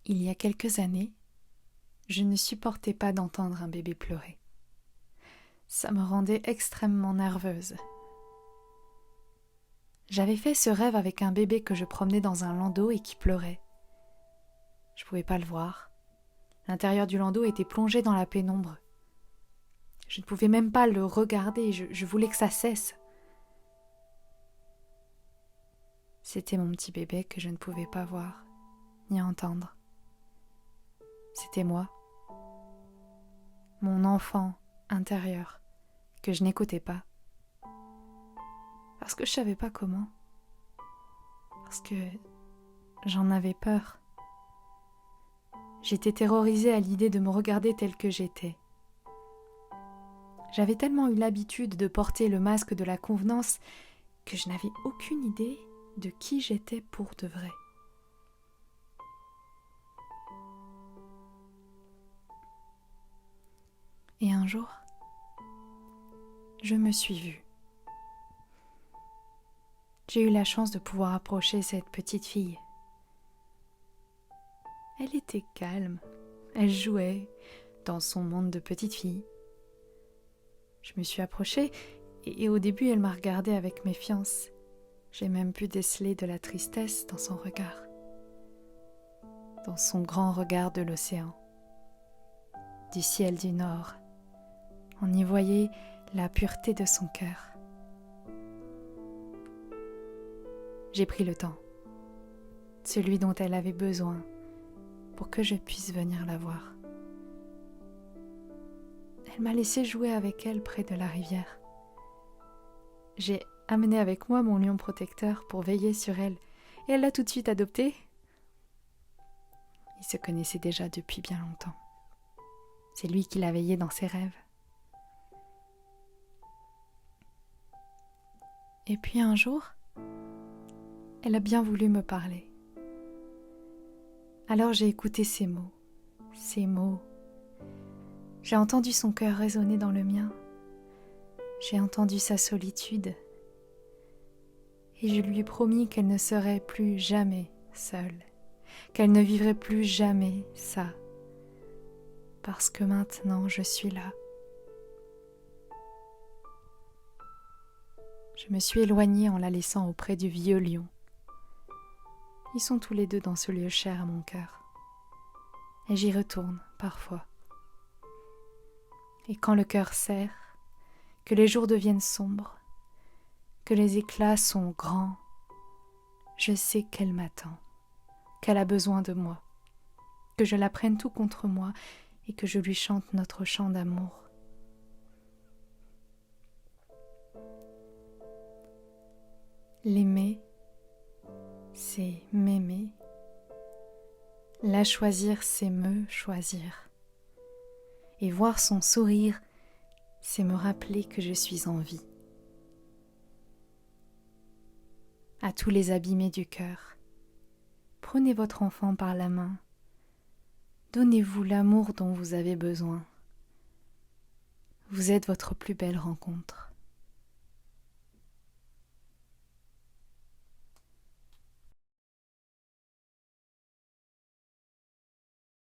Il y a quelques années, je ne supportais pas d'entendre un bébé pleurer. Ça me rendait extrêmement nerveuse. J'avais fait ce rêve avec un bébé que je promenais dans un landau et qui pleurait. Je ne pouvais pas le voir. L'intérieur du landau était plongé dans la pénombre. Je ne pouvais même pas le regarder, je voulais que ça cesse. C'était mon petit bébé que je ne pouvais pas voir, ni entendre. C'était moi, mon enfant intérieur, que je n'écoutais pas. Parce que je savais pas comment. Parce que j'en avais peur. J'étais terrorisée à l'idée de me regarder telle que j'étais. J'avais tellement eu l'habitude de porter le masque de la convenance que je n'avais aucune idée de qui j'étais pour de vrai. Et un jour, je me suis vue. J'ai eu la chance de pouvoir approcher cette petite fille. Elle était calme, elle jouait dans son monde de petite fille. Je me suis approchée et au début elle m'a regardée avec méfiance. J'ai même pu déceler de la tristesse dans son regard, dans son grand regard de l'océan, du ciel du nord. On y voyait la pureté de son cœur. J'ai pris le temps, celui dont elle avait besoin, pour que je puisse venir la voir. Elle m'a laissé jouer avec elle près de la rivière. J'ai amené avec moi mon lion protecteur pour veiller sur elle, et elle l'a tout de suite adopté. Ils se connaissaient déjà depuis bien longtemps. C'est lui qui l'a veillée dans ses rêves. Et puis un jour, elle a bien voulu me parler. Alors j'ai écouté ses mots. J'ai entendu son cœur résonner dans le mien. J'ai entendu sa solitude. Et je lui ai promis qu'elle ne serait plus jamais seule, qu'elle ne vivrait plus jamais ça. Parce que maintenant je suis là. Je me suis éloignée en la laissant auprès du vieux lion. Ils sont tous les deux dans ce lieu cher à mon cœur. Et j'y retourne parfois. Et quand le cœur serre, que les jours deviennent sombres, que les éclats sont grands, je sais qu'elle m'attend, qu'elle a besoin de moi, que je la prenne tout contre moi et que je lui chante notre chant d'amour. L'aimer, c'est m'aimer. La choisir, c'est me choisir. Et voir son sourire, c'est me rappeler que je suis en vie. À tous les abîmés du cœur, prenez votre enfant par la main. Donnez-vous l'amour dont vous avez besoin. Vous êtes votre plus belle rencontre.